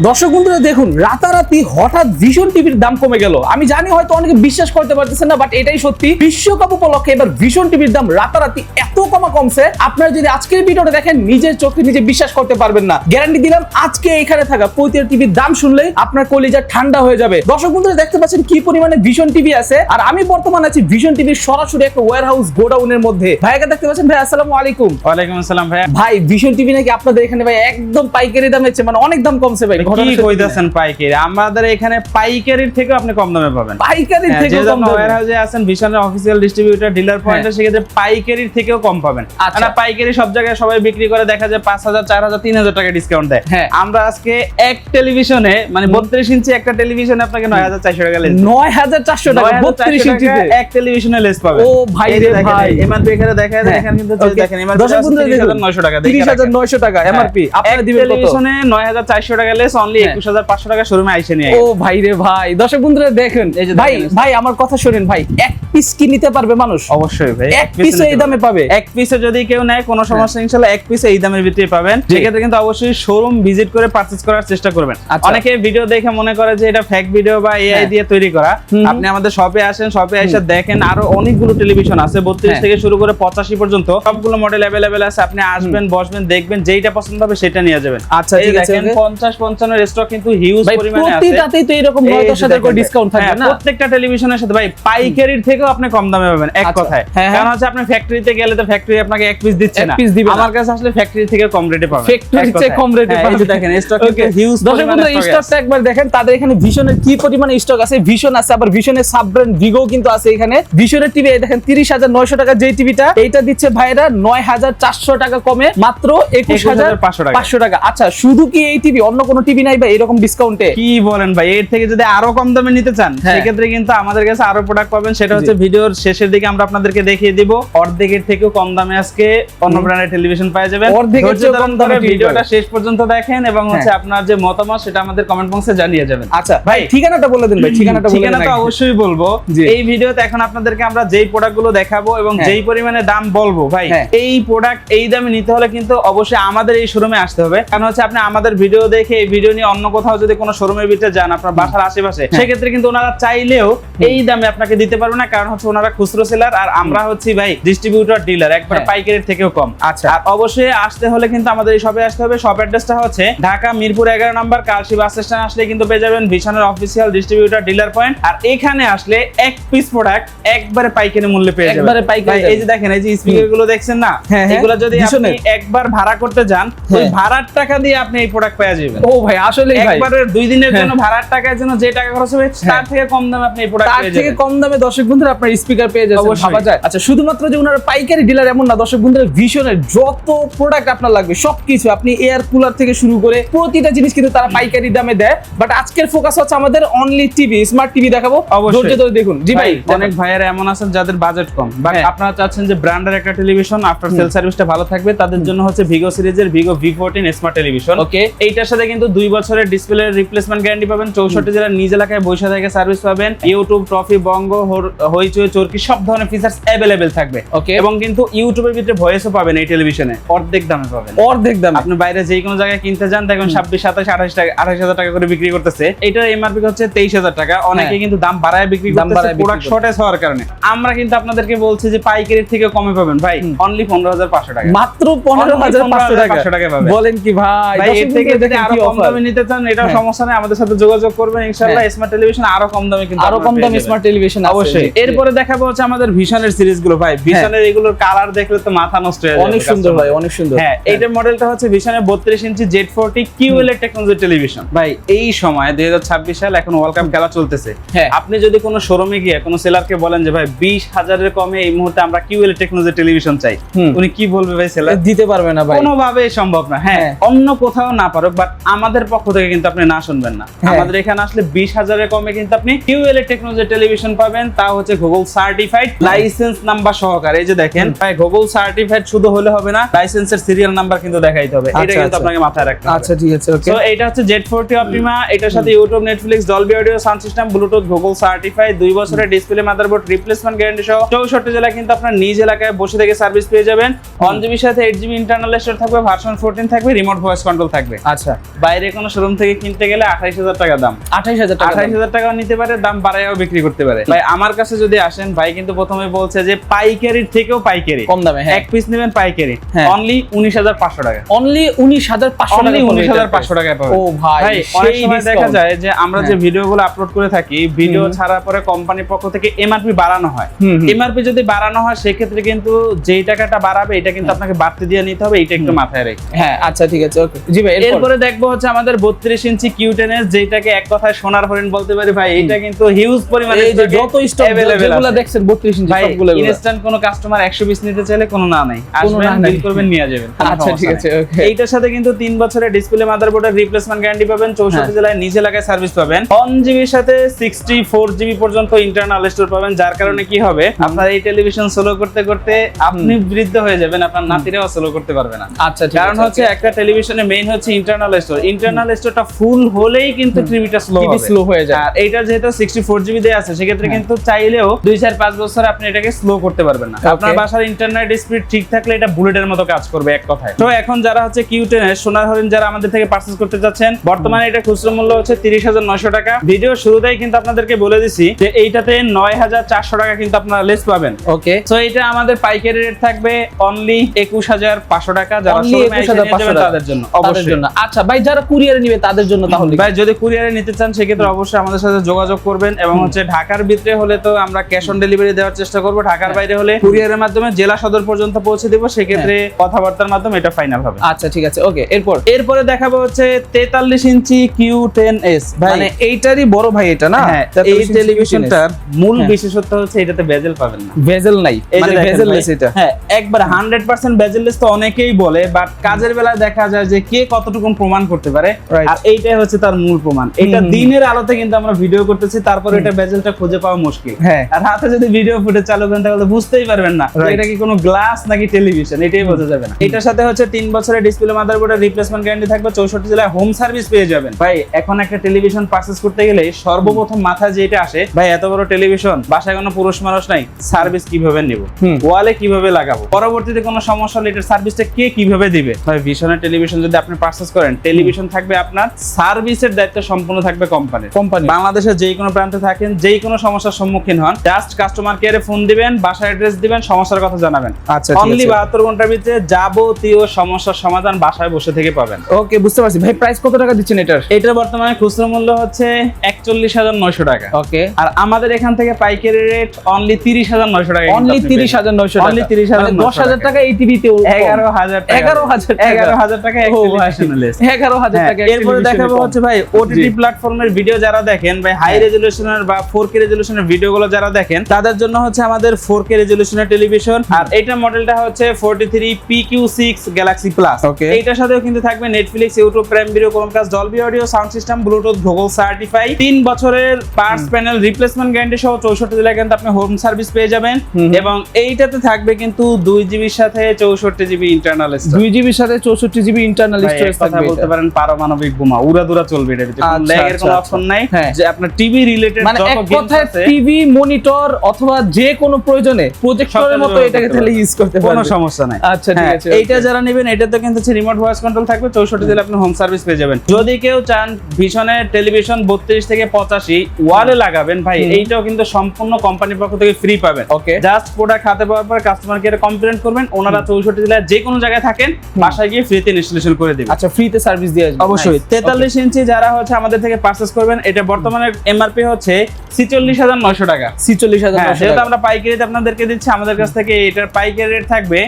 দর্শক বন্ধুরা দেখুন, রাতারাতি হঠাৎ ভিশন টিভির দাম কমে গেল। আমি জানি হয়তো অনেকে বিশ্বাস করতে পারতেছেন না, বাট এটাই সত্যি। বিশ্বকাপ উপলক্ষে এবার ভিশন টিভির দাম রাতারাতি এত কমছে, আপনারা যদি আজকের ভিডিওটা দেখেন নিজের চোখে নিজে বিশ্বাস করতে পারবেন না। গ্যারান্টি দিলাম, আজকে এখানে থাকা পৈতের টিভির দাম শুনলেই আপনার কলিজা ঠান্ডা হয়ে যাবে। দর্শক বন্ধুরা দেখতে পাচ্ছেন কি পরিমাণে ভিশন টিভি আছে, আর আমি বর্তমানে আছি ভিশন টিভির সরাসরি একটা ওয়্যারহাউস গোডাউনের মধ্যে। ভাইকে দেখতে পাচ্ছেন। ভাই আসসালামু আলাইকুম। ওয়ালাইকুম আসসালাম ভাই। ভাই ভিশন টিভি নাকি আপনাদের এখানে ভাই একদম পাইকারি দামে আছে, মানে অনেক দাম কমছে ভাই। কি কইতাছেন পাইকারি? আমাদের এখানে পাইকারির থেকে আপনি কম দামে পাবেন। পাইকারির থেকে কম দামে? ওয়্যারহাউসে আছেন ভিশনের অফিশিয়াল ডিস্ট্রিবিউটর ডিলার পয়েন্টে, সেক্ষেত্রে পাইকারির থেকেও কম পাবেন। না পাইকারি সব জায়গায় সবাই বিক্রি করে, দেখা যায় 5000 4000 3000 টাকা ডিসকাউন্ট দেয়। আমরা আজকে এক টেলিভিশনে মানে 32 ইঞ্চি একটা টেলিভিশনে আপনাকে 9400 টাকা লেস। 9400 টাকা 32 ইঞ্চিতে এক টেলিভিশনে লেস পাবেন। ও ভাই রে ভাই, এমআরপি এখানে দেখা যায়, দেখেন কিন্তু দেখেন এমআরপি 30900 টাকা 30900 টাকা এমআরপি। আপনারা দিবেন কত? টেলিভিশনে 9400 টাকা লেস, অনলি 21500 টাকা শোরুমে আইসে নিয়ে। ও ভাই রে ভাই, দর্শক বন্ধুরা দেখেন, ভাই ভাই আমার কথা শুনেন ভাই, এক পিস কি নিতে পারবে মানুষ? অবশ্যই ভাই, এক পিসে এই দামে পাবে। এক পিসে যদি কেউ নেয় কোনো সমস্যা, ইনশাআল্লাহ এক পিসে এই দামের ভিতরে পাবেন। সেক্ষেত্রে কিন্তু অবশ্যই শোরুম ভিজিট করে পারচেজ করার চেষ্টা করবেন। অনেকে ভিডিও দেখে মনে করে যে এটা ফেক ভিডিও বা এআই দিয়ে তৈরি করা। আপনি আমাদের শপে আসেন, শপে এসে দেখেন আরো অনেকগুলো টেলিভিশন আছে, 32 থেকে শুরু করে 85 পর্যন্ত সবগুলো মডেল अवेलेबल আছে। আপনি আসবেন, বসবেন, দেখবেন, যেইটা পছন্দ হবে সেটা নিয়ে যাবেন। আচ্ছা ঠিক আছে। 50-55 এর স্টক কিন্তু হিউজ পরিমাণে আছে। প্রতিটাতেই তো এরকম 9-10 টাকা করে ডিসকাউন্ট থাকবে না? প্রত্যেকটা টেলিভিশনের সাথে ভাই পাইকারির থেকেও আপনি কম দামে পাবেন এক কথায়। কারণ হচ্ছে আপনি ফ্যাক্টরিতে গেলে তো ফ্যাক্টরি আপনাকে এক পিস দিচ্ছে না, আমার কাছে আসলে ফ্যাক্টরি থেকে কম রেটে পাবেন। ফ্যাক্টরি থেকে কম রেটে পাবেন। দেখেন স্টক কিন্তু হিউজ পরিমাণে স্টকটা একবার দেখেন। তাদের এখানে ভিশনের কি পরিমাণে স্টক আছে। ভিশন আছে, আবার ভিশনের সাব ব্র্যান্ড ভিগো কিন্তু আছে এখানে। ভিশনের টিভি দেখেন 30900 টাকা যেই টিভিটা, এইটা দিচ্ছে ভাইরা 9400 টাকা কমে মাত্র 21500 টাকা। আচ্ছা শুধু কি এই টিভি, অন্য কোনো টিভি নাই ভাই এরকম ডিসকাউন্টে? কি বলেন ভাই, এর থেকে যদি আরো কম দামে নিতে চান সেক্ষেত্রে কিন্তু আমাদের কাছে আরো প্রোডাক্ট পাবেন। সেটা হচ্ছে ভিডিওর শেষের দিকে আমরা আপনাদেরকে দেখিয়ে দিব। অর্ধেকের থেকেও কম দামে আজকে অন্য ব্র্যান্ডের টেলিভিশন পাওয়া যাবে। অর্ধেকের চেয়ে কম দামে ভিডিওটা শেষ পর্যন্ত দেখেন এবং হচ্ছে আপনার যে মতামত সেটা আমাদের কমেন্ট বক্সে জানিয়ে যাবেন। আচ্ছা ভাই ঠিকানাটা বলে দিন ভাই। ঠিকানাটা অবশ্যই বলবো। এই ভিডিওতে এখন আপনাদেরকে আমরা যেই প্রোডাক্টগুলো দেখাবো এবং যেই পরিমাণে দাম বলবো ভাই, এই প্রোডাক্ট এই দামে নিতে হলে কিন্তু অবশ্যই আমাদের এই শোরুমে আসতে হবে। কারণ হচ্ছে আপনি আমাদের ভিডিও দেখে এই ভিডিও নিয়ে অন্য কোথাও যদি কোনো শোরুমের ভিতরে যান আপনার বাসার আশেপাশে, সেক্ষেত্রে কিন্তু ওনারা চাইলেও এই দামে আপনাকে দিতে পারবে না। কারণ হচ্ছে ওনারা খুচরো সেলার আর আমরা হচ্ছি ভাই ডিস্ট্রিবিউটর ডিলার, একবার পাইকারির থেকেও কম। আচ্ছা, আর অবশ্যই আসতে হলে কিন্তু আমাদের এই শপে আসতে হবে। শপ অ্যাড্রেসটা হচ্ছে ঢাকা মিরপুর 11 নম্বর কালশি বাস স্ট্যান্ড আসলে কিন্তু পেয়ে যাবেন ভিশনের অফিসিয়াল ডিস্ট্রিবিউটর ডিলার পয়েন্ট। আর এখানে আসলে এক পিস প্রোডাক্ট একবারে পাইকারি মূল্যে পেয়ে যাবেন। একবারে পাইকারি। এই যে দেখেন এই যে স্পিকার গুলো দেখছেন না, এগুলো যদি আপনি একবার ভাড়া করতে যান, ওই ভাড়ার টাকা দিয়ে আপনি এই প্রোডাক্ট পেয়ে যাবেন। ও ভাই আসলে ভাই একবারে 2 দিনের জন্য ভাড়ার টাকার জন্য যে টাকা খরচ হবে তার থেকে কম দামে আপনি এই প্রোডাক্ট পেয়ে যাবেন। তার থেকে কম দামে দর্শক বন্ধুরা আপনার স্পিকার পেয়ে যাবেন, ভাবা যায়। আচ্ছা শুধুমাত্র যে ওনারা পাইকারি ডিলার এমন না দর্শক বন্ধুরা, ভিশনের যত প্রোডাক্ট আপনার লাগবে সবকিছু, আপনি এয়ার কুলার থেকে শুরু করে প্রতিটা জিনিস কিন্তু তারা পাইকারি দামে দেয়। বাট আজকের ফোকাস হচ্ছে আমাদের অনলি টিভি, স্মার্ট টিভি দেখাবো। ধৈর্য ধরে দেখুন। জি ভাই, অনেক ভাইয়েরা এমন আছেন যাদের বাজেট কম, বাট আপনারা চাচ্ছেন যে ব্র্যান্ডের একটা টেলিভিশন আফটার সেল সার্ভিসটা ভালো থাকবে, তাদের জন্য হচ্ছে ভিগো সিরিজের ভিগো V14 স্মার্ট টেলিভিশন। ওকে, এইটার সাথে কিন্তু 2 বছরের ডিসপ্লে রিপ্লেসমেন্ট গ্যারান্টি পাবেন। 64 জেলার নিজ এলাকায় বৈশা থেকে সার্ভিস পাবেন। ইউটিউব, ট্রফি, বঙ্গ, হইচই, চরকি সব ধরনের ফিচারস अवेलेबल থাকবে। ওকে, এবং কিন্তু ইউটিউবের ভিতরে ভয়েসও পাবেন এই টেলিভিশনে, অর্ধেক দামে পাবেন। অর্ধেক দামে। আপনি বাইরে যে কোনো জায়গায় কিনতে যান দেখবেন 26, 27, 28 টাকা 28000 টাকা করে বিক্রি করতেছে। এটার এমআরপি হচ্ছে 23000 টাকা। অনেকে কিন্তু দাম বাড়ায় বিক্রি করতেছে প্রোডাক্ট শর্টেজ হওয়ার কারণে। আমরা কিন্তু আপনাদেরকে বলছি যে পাইকারির থেকে কমে পাবেন ভাই, অনলি 15500 টাকা, মাত্র 15500 টাকা পাবেন। বলেন কি ভাই, এর থেকে যদি আরো কম দামে নিতে চান এটাও সমস্যা নেই, আমাদের সাথে যোগাযোগ করবেন। ইনশাআল্লাহ স্মার্ট টেলিভিশন আরো কম দামে কিন্তু আরো কম দামে স্মার্ট টেলিভিশন অবশ্যই। এরপরে দেখাবো হচ্ছে আমাদের ভিশনের সিরিজ গুলো ভাই। ভিশনের এগুলোর কালার দেখলে তো মাথা নষ্ট হয়ে যাবে। অনেক সুন্দর ভাই, অনেক সুন্দর। হ্যাঁ, এইটার মডেলটা হচ্ছে ভিশনের 32 ইঞ্চি Z40 QLED টেকনোলজি টেলিভিশন। ভাই এই সময় 2026 সাল, এখন ওয়ার্ল্ড কাপ খেলা চলতেছে। আপনি যদি কোনো শোরুমে গিয়ে কোনো সেলারকে বলেন যে ভাই 20000 এর কমে এই মুহূর্তে আমরা QLED টেকনোলজি টেলিভিশন চাই, উনি কি বলবে ভাই? সেলার দিতে পারবে না ভাই, কোনোভাবেই সম্ভব না। হ্যাঁ, অন্য কোথাও না পারুক, বাট আমাদের পক্ষ থেকে কিন্তু আপনি না শুনবেন না। আমাদের এখানে আসলে 20000 এর কমে কিন্তু আপনি QLED টেকনোলজি টেলিভিশন পাবেন, তা হচ্ছে গুগল সার্টিফাইড লাইসেন্স নাম্বার সহকারে। এই যে দেখেন ভাই, গুগল সার্টিফাইড শুধু হলে হবে না, লাইসেন্সের সিরিয়াল নাম্বার কিন্তু দেখাইতে হবে। এটা কিন্তু আপনাকে মাথায় রাখতে হবে। আচ্ছা ঠিক আছে, ওকে। সো এটা হচ্ছে Z40 Optima, এটার সাথে YouTube, Netflix, Dolby audio sound system, Bluetooth, Google certified, 2 বছরের ডিসপ্লে, মাদারবোর্ড রিপ্লেসমেন্ট গ্যারান্টি সহ 64 জেলায় কিন্তু আপনার নিজ এলাকায় বসে থেকে সার্ভিস পেয়ে যাবেন। 1GB সাথে 8GB ইন্টারনাল স্টোর থাকবে, ভার্সন 14 থাকবে, রিমোট ভয়েস কন্ট্রোল থাকবে। আচ্ছা, বাইরে কোনো শোরুম থেকে কিনতে গেলে 28000 টাকা দাম, 28000 টাকা নিতে পারে, দাম বাড়ায়ও বিক্রি করতে পারে। ভাই আমার কাছে যদি আসেন, ভাই কিন্তু প্রথমে বলছে যে পাইকারির থেকেও পাইকারি কম দামে, এক পিস নেবেন পাইকারি অনলি 19500 টাকা, অনলি 19500 টাকায় পাবেন। ও ভাই, অনেক সময় দেখা যায় যে আমরা যে ভিডিওগুলো আপলোড করে থাকি, ভিডিও ছাড়ার পরে কোম্পানির পক্ষ থেকে এমআরপি বাড়ানো হয়। এমআরপি যদি বাড়ানো হয় সেক্ষেত্রে কিন্তু যেই টাকাটা বাড়াবে এটা কিন্তু আপনাকে বাড়তি দিয়ে নিতে হবে, এটা একটু মাথায় রেখে। হ্যাঁ আচ্ছা ঠিক আছে, ওকে জি ভাই। এরপরে দেখবো হচ্ছে আমাদের 32 ইঞ্চি Q10s, যেটাকে এক কথায় সোনার হরিণ বলতে পারি ভাই। এটা কিন্তু হিউজ পরিমাণে এই যে যত স্টক যেগুলো দেখছেন 32 ইঞ্চি সবগুলো, ইনস্ট্যান্ট কোনো কাস্টমার 100 পিস নিতে চাইলে কোনো না নাই, আসবেন বিল করবেন নিয়ে যাবেন। আচ্ছা ঠিক আছে, ওকে। এইটার সাথে কিন্তু 3 বছরের ডিসপ্লে, মাদারবোর্ডের রিপ্লেসমেন্ট গ্যারান্টি পাবেন, 64 জেলায় নিজ এলাকায় সার্ভিস পাবেন, 1GB এর সাথে 64GB পর্যন্ত ইন্টারনাল স্টোর পাবেন। যার কারণে কি হবে, আপনার এই টেলিভিশন স্লো করতে করতে আপনি বৃদ্ধ হয়ে যাবেন, আপনার নাতিরাও স্লো করতে পারবে না। আচ্ছা, কারণ হচ্ছে একটা টেলিভিশনে মেইন হচ্ছে ইন্টারনাল স্টোর, ইন্টারনাল স্টোরটা ফুল হলেই কিন্তু টিভিটা স্লো হয়ে যায়। আর এইটা যেহেতু 64GB দেয়া আছে, সেক্ষেত্রে কিন্তু চাইলেও 2-4-5 বছর আপনি এটাকে স্লো করতে পারবেন না। আপনার বাসার ইন্টারনেট স্পিড ঠিক থাকলে এটা বুলেটের মতো কাজ করবে এক কথায়। তো এখন যারা হচ্ছে Q10 এর সোনার হরিণ যারা আমাদের থেকে পারচেজ করতে যাচ্ছেন, বর্তমানে এটা খুচরা মূল্য হচ্ছে 30900 টাকা। ভিডিও শুরুতেই কিন্তু আপনাদেরকে বলে দিছি যে এইটাতে 9400 টাকা কিন্তু আপনারা লেস পাবেন। ওকে, সো এটা আমাদের পাইকারি রেট থাকবে অনলি 21500 টাকা, যারা শোরুমে এসে নিয়ে যাবেন তাদের জন্য অবশ্যই। আচ্ছা ভাই, যারা কুরিয়ারে নিবে তাদের জন্য তাহলে ভাই যদি কুরিয়ারে নিতে চান সেক্ষেত্রে অবশ্যই আমাদের সাথে যোগাযোগ করবেন, এবং হচ্ছে ঢাকার ভিতরে হলে তো আমরা ক্যাশ অন ডেলিভারি দেওয়ার চেষ্টা করব, ঢাকার বাইরে হলে কুরিয়ারের মাধ্যমে জেলা সদর পর্যন্ত পৌঁছে দেব, সেক্ষেত্রে কথাবার্তার মাধ্যমে এটা ফাইনাল হবে। আচ্ছা ঠিক আছে, ওকে। এরপরে দেখাবো হচ্ছে 43 ইঞ্চি Q10s, ভাই মানে এইটারই বড় ভাই এটা না? হ্যাঁ, এই টেলিভিশনটার মূল বিশেষত্ব হচ্ছে এটাতে বেজেল পাবেন না, বেজেল নাই, মানে বেজেললেস। এটা হ্যাঁ একবার 100% বেজেললেস তো অনেকেই বলে, বাট কাজের বেলায় দেখা যায় যে কে কতটুকু প্রমাণ করতে পারে, আর এইটাই হচ্ছে তার মূল প্রমাণ। এটা দিনের আলোতে কিন্তু আমরা ভিডিও করতেছি, তারপর এটা বেজেলটা খুঁজে পাওয়া মুশকিল। আর হাতে যদি ভিডিও ফুটেজ চালু করেন তাহলে বুঝতেই পারবেন না এটা কি কোনো গ্লাস নাকি টেলিভিশন, এটাই বোঝা যাবে না। এটার সাথে হচ্ছে 3 বছরের ডিসপ্লে, মাদারবোর্ডের রিপ্লেসমেন্ট গ্যারান্টি থাকবে, 64 জেলায় হোম সার্ভিস পেয়ে যাবেন। ভাই এখন একটা টেলিভিশন পারচেজ করতে গেলে সর্বপ্রথম মাথায় যেটা আসে, ভাই এত বড় টেলিভিশন, বাসায় কোনো পুরুষ মানুষ নাই, সার্ভিস কিভাবে নেব, ওয়ালে কিভাবে লাগাবো, পরবর্তীতে কোনো সমস্যা হলে এটার সার্ভিসটা কে কিভাবে দিবে। ভাই ভিশনের টেলিভিশন যদি আপনি পারচেজ করেন, টেলিভিশন থাকবে আপনার, সার্ভিসের দায়িত্ব সম্পূর্ণ থাকবে কোম্পানির। বাংলাদেশের যেই কোনো প্রান্তে থাকেন, যেই কোনো সমস্যার সম্মুখীন হন, জাস্ট কাস্টমার কেয়ারে ফোন দিবেন, বাসার অ্যাড্রেস দিবেন, সমস্যার কথা জানাবেন। আচ্ছা, অনলি 72 ঘন্টার ভিতরে যাবতীয় সমস্যার সমাধান বাসায় বসে থেকে পাবেন। ওকে, বুঝতে পারছি। ভাই প্রাইস কত টাকা দিচ্ছেন এটার? এটার বর্তমানে খুচরা মূল্য হচ্ছে 41900 টাকা। ওকে, আর আমাদের এখান থেকে পাইকারি রেট অনলি 30900 টাকা। অনলি 30900 টাকা, অনলি 30900 10,000 টাকা এই টিভিতে 11000 টাকা 11000 টাকা। এরপরে দেখাবো হচ্ছে ভাই ওটিটি প্ল্যাটফর্মের ভিডিও যারা দেখেন, ভাই হাই রেজোলিউশনের বা 4K রেজোলিউশনের ভিডিওগুলো যারা দেখেন, তাদের জন্য হচ্ছে আমাদের 4K রেজোলিউশনের টেলিভিশন। আর এইটা মডেলটা হচ্ছে 43 PQ6 Galaxy Plus। এইটার সাথেও কিন্তু থাকবে Netflix, YouTube, prime video, Chromecast, Dolby audio sound system, Bluetooth, Google certified, 3 বছরের পার্টস প্যানেল রিপ্লেসমেন্ট গ্যারান্টি সহ 64 জেলায় কিন্তু আপনি হোম সার্ভিস পেয়ে যাবেন। এবং এইটাতে থাকবে কিন্তু 2GB এর সাথে 64GB ইন্টারনাল স্টোরেজ, 2GB এর সাথে 64GB ইন্টারনাল স্টোরেজ থাকবে। বলতে পারেন পারমাণবিক বোমা উড়াদুরা চলবে এটার ভিতরে, কোনো ল্যাগের কোনো অপশন নাই। যে আপনার টিভি রিলেটেড মানে যত এক গেমস কথায় আছে, টিভি, মনিটর অথবা যে কোনো প্রয়োজনে প্রজেক্টরের মতো এটাকে তাহলে ইউজ করতে পারবেন, কোনো সমস্যা নাই। আচ্ছা ঠিক আছে। এইটা যারা নেবেন, এটাতে কিন্তু রিমোট ভয়েস কন্ট্রোল থাকবে, 64 জেলায় আপনি হোম সার্ভিস পেয়ে যাবেন। যদি কেউ চান ভিশনের টেলিভিশন 32 থেকে 85 ওয়ালে লাগাবেন, ভাই এইটাও কিন্তু সম্পূর্ণ কোম্পানির পক্ষ থেকে ফ্রি পাবেন। ওকে, জাস্ট প্রোডাক্ট হাতে পাওয়ার পর কাস্টমার কেয়ারে কমপ্লেইন করবেন, ওনারা 64 জেলায় যে কোনো জায়গায় থাকেন বাসায় গিয়ে ফ্রিতে ইনস্টলেশন করে দিবেন। আচ্ছা, ফ্রিতে সার্ভিস দিয়ে আসবে অবশ্যই। 43 ইঞ্চি যারা হচ্ছে আমাদের থেকে পারচেজ করবেন, এটা বর্তমানে এমআরপি হচ্ছে 46900 টাকা। 46900 যেহেতু আমরা পাইকারিতে আপনাদেরকে দিচ্ছি, আমাদের কাছ থেকে এটার পাইকারি রেট থাকবে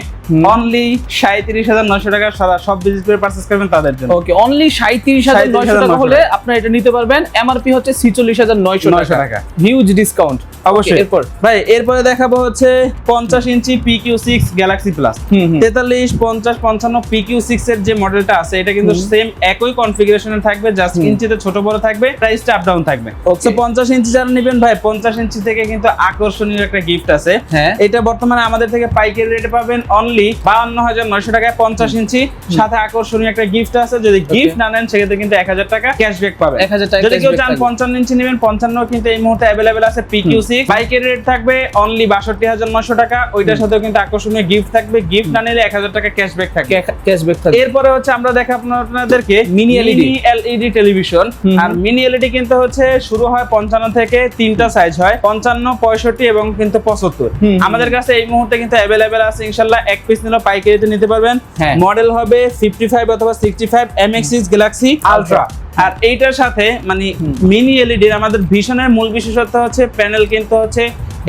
অনলি 37900 টাকা। সব ভিজিট করে পারচেজ করবেন তাদের জন্য। ওকে, অনলি 37900 টাকা হলে আপনারা এটা নিতে পারবেন। এমআরপি হচ্ছে 46900 টাকা, হিউজ ডিসকাউন্ট। অবশ্যই। ভাই এরপরে দেখাবো হচ্ছে 50 ইঞ্চি PQ6 Galaxy Plus। 43, 50, 55 PQ6 এর যে মডেলটা আছে, এটা কিন্তু সেম একই কনফিগারেশনে থাকবে, জাস্ট ইঞ্চিতে ছোট বড় থাকবে, প্রাইসটা আপ ডাউন থাকবে। সো 50 ইঞ্চি যারা নেবেন ভাই, 50 ইঞ্চি থেকে থেকে কিন্তু আকর্ষণীয় একটা গিফট আছে। হ্যাঁ। এটা বর্তমানে আমাদের থেকে পাইকারি রেটে পাবেন অনলি 52,900 টাকায় 50 ইঞ্চি, সাথে আকর্ষণীয় একটা গিফট আছে। যদি গিফট না নেন সেক্ষেত্রে কিন্তু 1000 টাকা ক্যাশব্যাক পাবেন। 1000 টাকা যদি কেউ cashback চান থাকবে। 55 ইঞ্চি নেবেন, 55 কিন্তু এই মুহূর্তে অ্যাভেলেবেল আছে PQ6। পাইকারি রেট থাকবে অনলি 62,900 টাকা, ওইটার সাথেও কিন্তু আকর্ষণীয় গিফট থাকবে। গিফট না নিলে 1000 টাকা ক্যাশব্যাক থাকবে। ক্যাশব্যাক থাকবে। এরপরে হচ্ছে আমরা দেখাবো আপনাদেরকে Mini LED LED টেলিভিশন। আর মিনি এলইডি কিন্তু হচ্ছে শুরু হয় 55 থেকে, তিনটা সাইজ হয় 55, 65 এবং কিন্তু 75। আমাদের কাছে এই মুহূর্তে কিন্তু অ্যাভেলেবেল আছে ইনশাআল্লাহ। এক পিস নিলে পাইকারিতে নিতে পারবেন। হ্যাঁ। মডেল হবে 55 অথবা 65 MX6 Galaxy Ultra। আর এইটার সাথে মানে মিনি এলইডি আমাদের ভিশনের মূল বিশেষত্ব হচ্ছে প্যানেল কিন্তু হচ্ছে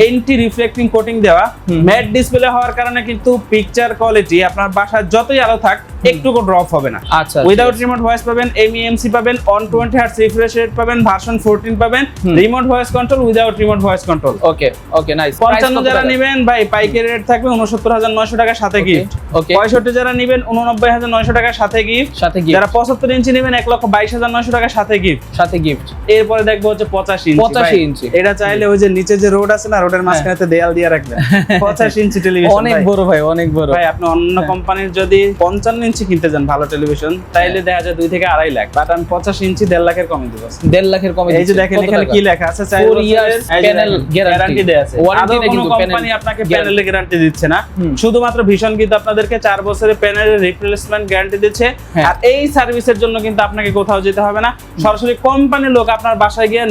এন্টি রিফ্লেক্টিং কোটিং দেওয়া। ম্যাট ডিসপ্লে হওয়ার কারণে কিন্তু পিকচার কোয়ালিটি আপনার বাসায় যতই আলো থাক একটুকু ড্রপ হবে না। আচ্ছা, উইদাউট রিমোট ভয়েস পাবেন, MEMC পাবেন, 120 হার্টজ রিফ্রেশ রেট পাবেন, ভার্সন 14 পাবেন, remote voice control without remote voice control. Okay okay nice. 55 যারা নেবেন ভাই পাইকারি রেট থাকবে 69,900 টাকার সাথে গিফট। ওকে। 65 যারা নেবেন 89,900 টাকার সাথে গিফট। সাথে gift। যারা 75 ইঞ্চি নেবেন 1,22,900 টাকার সাথে গিফট। সাথে গিফট। এরপরে দেখবো হচ্ছে 85 ইঞ্চি। 85 ইঞ্চি। এটা চাইলে ওই যে নিচে যে রোড আছে না, রোডের মাঝখানে দেয়াল দিয়ে রাখবেন। 85 ইঞ্চি টেলিভিশন অনেক বড় ভাই, অনেক বড়। ভাই আপনি অন্য কোম্পানির যদি 55 ইঞ্চি কিনতে যান ভালো টেলিভিশন, তাইলে দেখা যায় 2 থেকে 2.5 লাখ, বাট আমি 85 ইঞ্চি 1.5 লাখের কমে দিব। 1.5 লাখের কমে। এই যে দেখেন এখানে কি লেখা আছে, 4 years panel guarantee দেয়া আছে। ওয়ারেন্টি আদৌ কোনো কোম্পানি আপনাকে প্যানেলের গ্যারান্টি দিচ্ছে না, শুধুমাত্র ভীষণ কিন্তু আপনাদেরকে 4 বছরের প্যানেলের রিপ্লেসমেন্ট গ্যারান্টি দিচ্ছে। আর এই সার্ভিসের জন্য কিন্তু আপনাকে কোথাও যেতে হবে না, সরাসরি কোম্পানির লোক আপনার বাসায় গিয়ে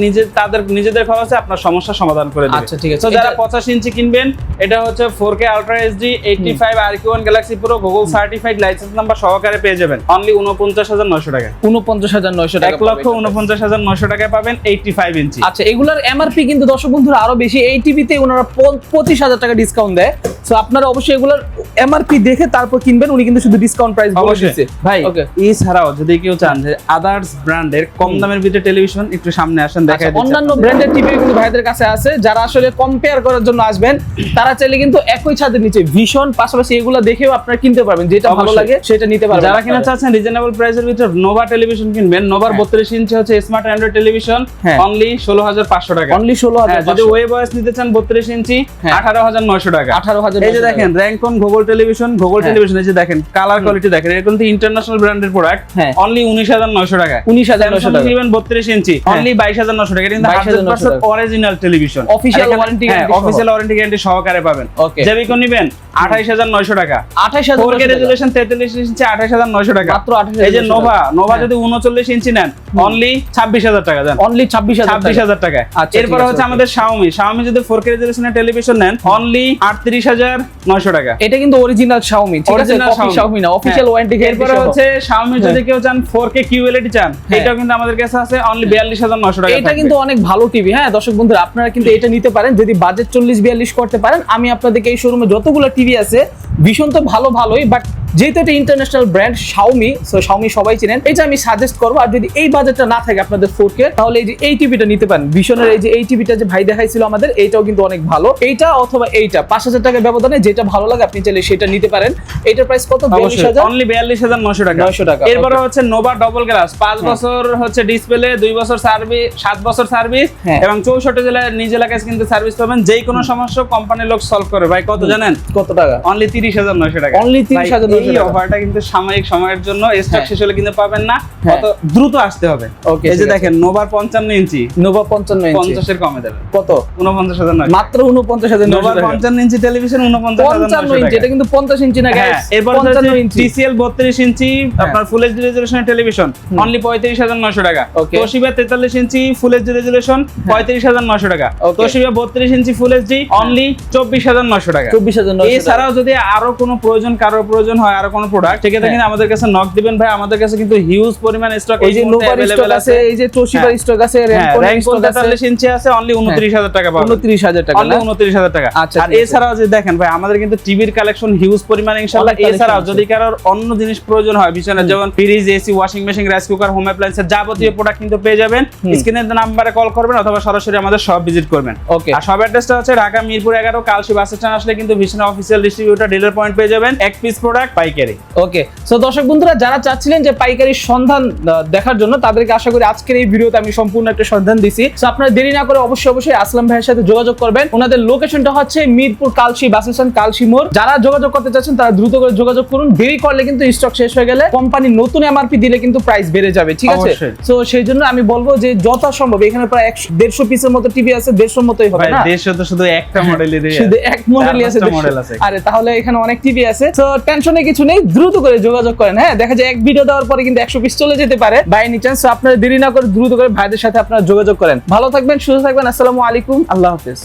নিজেদের খরচে আপনার সমস্যার সমাধান করে দেবে। আচ্ছা ঠিক আছে। তো যারা 85 ইঞ্চি কিনবেন, এটা হচ্ছে 4K Ultra HD 85 RQ1 Galaxy Pro Google certified licence number সহকারে পেয়ে যাবেন অনলি 49,900 টাকা। 49,900 টাকা। 1,49,900 টাকায় পাবেন 85 ইঞ্চি। আচ্ছা, এগুলার এমআরপি কিন্তু দর্শক বন্ধুরা আরো বেশি। এই টিভিতে ওনারা 25,000 টাকা ডিসকাউন্ট দেয়। সো আপনারা অবশ্যই এগুলার এমআরপি দেখে তারপর কিনবেন। উনি কিন্তু শুধু ডিসকাউন্ট প্রাইস বলে দিচ্ছে ভাই। ওকে। এছাড়াও যদি কেউ চান যে আদার্স ব্র্যান্ডের কম দামের ভিতরে টেলিভিশন, একটু সামনে আসেন দেখাই দিচ্ছি। অন্যান্য ব্র্যান্ডের টিভি কিন্তু ভাইদের কাছে আছে, যারা আসলে কম্পেয়ার করার জন্য আসবেন তারা চাইলে কিন্তু একই ছাদের নিচে ভিশন পাশাপাশি এগুলা দেখেও আপনারা কিনতে পারবেন, যেটা ভালো লাগে সেটা নিতে পারবেন। যারা কিনা চাচ্ছেন রিজনেবল প্রাইসের ভিতর নোভা টেলিভিশন কিনবেন, নোভার 32 ইঞ্চি হচ্ছে স্মার্ট অ্যান্ড্রয়েড টেলিভিশন অনলি 16,500 টাকা। অনলি 16,500। যদি ওয়েব ওএস নিতে চান 32 ইঞ্চি 18,900 টাকা। 18,000। এই যে দেখেন র্যাঙ্কন গুগল টেলিভিশন, এই যে দেখেন কালার কোয়ালিটি দেখেন, এটা কিন্তু ইন্টারন্যাশনাল ব্র্যান্ডের প্রোডাক্ট অনলি 19,900 টাকা। 19,900 টাকা নেবেন 32 ইঞ্চি অনলি 22,900 টাকা। কিন্তু 100% original television, official warranty guarantee, official warranty guarantee সহকারে পাবেন। ওকে। জেবিকন নেবেন 28,900 টাকা। 28,900 4K রেজোলিউশন 43 ইঞ্চি 28,900 টাকা মাত্র 28,900। এই যে নোভা যদি 39 ইঞ্চি নেন অনলি 26,000 টাকা দেন। অনলি 26,000 টাকা। আচ্ছা, এরপর হচ্ছে আমাদের শাওমি যদি 4K রেজোলিউশনের টেলিভিশন নেন অনলি 38,900 টাকা। এটা কিন্তু অরিজিনাল শাওমি, ঠিক আছে? কপি শাওমি না, অফিশিয়াল ওয়ারেন্টি গ্যারান্টি। এরপর হচ্ছে শাওমি যদি কেউ চান 4K QLED চান, এটাও কিন্তু আমাদের কাছে আছে অনলি 42,900 টাকা। এটা কিন্তু অনেক ভালো টিভি। হ্যাঁ দর্শক বন্ধুরা, আপনারা কিন্তু এটা নিতে পারেন যদি বাজেট 40-42 করতে পারেন। আমি আপনাদেরকে এই শোরুমে যতগুলো টিভি আছে ভীষণ তো ভালোই, বাট যেহেতু এটা international brand Xiaomi, so Xiaomi সবাই চিনেন, এটা আমি সাজেস্ট করবো। আর যদি এই বাজেটটা না থাকে আপনাদের 4K, তাহলে এই যে এই টিভিটা নিতে পারেন। ভীষণের এই যে এই টিভিটা যে ভাই দেখাইছিল আমাদের, এইটাও কিন্তু অনেক ভালো। এইটা অথবা এইটা 5,000 টাকা ব্যবধানে যেটা ভালো লাগে আপনি চাইলে সেটা নিতে পারেন। এটার প্রাইস কত? 42,000। অনলি 42,900 টাকা। 900 টাকা। এরপর হচ্ছে নোভা ডবল গ্লাস 5 বছর হচ্ছে ডিসপ্লে, 2 বছর সার্ভিস, 7 বছর সার্ভিস এবং 64 জেলায় নিজ এলাকায় কিন্তু সার্ভিস পাবেন। যেই কোনো সমস্যা কোম্পানির লোক সলভ করে। ভাই কত জানেন? কত টাকা? অনলি 30,900 টাকা। অনলি 30,900 এই অফারটা কিন্তু সাময়িক সময়ের জন্য, স্টক শেষ হলে কিন্তু পাবেন না, কত দ্রুত আসতে হবে। ওকে। এই যে দেখেন নোভা 55 ইঞ্চি, নোভা 55 ইঞ্চি 50 এর কমে দেবে কত? 49,900 মাত্র 49,900 নোভা 55 ইঞ্চি টেলিভিশন 49,900 ইঞ্চি। এটা কিন্তু 50 ইঞ্চি না গাইস, এরপর 55 ইঞ্চি TCL 32 ইঞ্চি আপনার ফুল এইচডি রেজোলিউশনের টেলিভিশন অনলি 35,900 টাকা। তোশিবা 43 ইঞ্চি ফুল এইচডি রেজোলিউশন 35,900 টাকা। তোশিবা 32 ইঞ্চি ফুল এইচডি অনলি 24,900 টাকা। 24,900। এছাড়াও যদি আরো কোনো কারোর প্রয়োজন হয় আরো কোনো প্রোডাক্ট, সেক্ষেত্রে কিন্তু আমাদের কাছে নক দিবেন ভাই। আমাদের কাছে কিন্তু হিউজ পরিমাণ স্টক, এই যে নোভার স্টক আছে, এই যে তোশিবার স্টক আছে, র্যাঙ্কন স্টক আছে। 43 ইঞ্চি আছে অনলি 29,000 টাকা পাবেন। 29,000 টাকা অনলি 29,000 টাকা। আচ্ছা। আর এছাড়াও যে দেখেন ভাই আমাদের কিন্তু টিভির কালেকশন হিউজ পরিমাণ ইনশাআল্লাহ। এছাড়াও যদি কারোর অন্য জিনিস প্রয়োজন হয় বিছানার, যেমন fridge, AC, washing machine, rice cooker, home অ্যাপ্লায়েন্সের যাবতীয় প্রোডাক্ট কিন্তু পেয়ে যাবেন। স্ক্রিনের নাম্বারে কল করবেন অথবা সরাসরি আমাদের শপ ভিজিট করবেন। ওকে। আর শপ অ্যাড্রেসটা হচ্ছে ঢাকা মিরপুর 11 কালশি বাস স্ট্যান্ড আসলে কিন্তু vision official distributor dealer point পেয়ে যাবেন। এক পিস প্রোডাক্ট পাইকারি। ওকে, সো দর্শক বন্ধুরা যারা চাচ্ছিলেন যে পাইকারি সন্ধান দেখার জন্য, তাদেরকে আশা করি আজকের এই ভিডিওতে আমি সম্পূর্ণ একটা সন্ধান দিছি। সো আপনারা দেরি না করে অবশ্যই আসলাম ভাইয়ের সাথে যোগাযোগ করবেন। ওনাদের লোকেশনটা হচ্ছে মিরপুর কালশী বাস স্ট্যান্ড, কালশী মোড়। যারা যোগাযোগ করতে চাচ্ছেন তারা দ্রুত করে যোগাযোগ করুন। দেরি করলে কিন্তু স্টক শেষ হয়ে গেলে কোম্পানি নতুন এমআরপি দিলে কিন্তু প্রাইস বেড়ে যাবে, ঠিক আছে? সো সেই জন্য আমি বলবো যে যথাসম্ভব, এখানে প্রায় 150 পিসের মতো টিভি আছে, 150 মতোই হবে না? 150 তো শুধু একটা মডেলেরই, শুধু এক মডেলই আছে, মডেল আছে। আরে তাহলে এখানে অনেক টিভি আছে। সো টেনশনে কিছু নেই, দ্রুত করে যোগাযোগ করেন। হ্যাঁ, দেখা যায় এক ভিডিও দেওয়ার পরে কিন্তু 100 পিস চলে যেতে পারে বাই এনি চান্স। আপনারা দেরি না করে দ্রুত করে ভাইদের সাথে আপনারা যোগাযোগ করেন। ভালো থাকবেন, সুস্থ থাকবেন। আসসালামু আলাইকুম, আল্লাহ হাফেজ।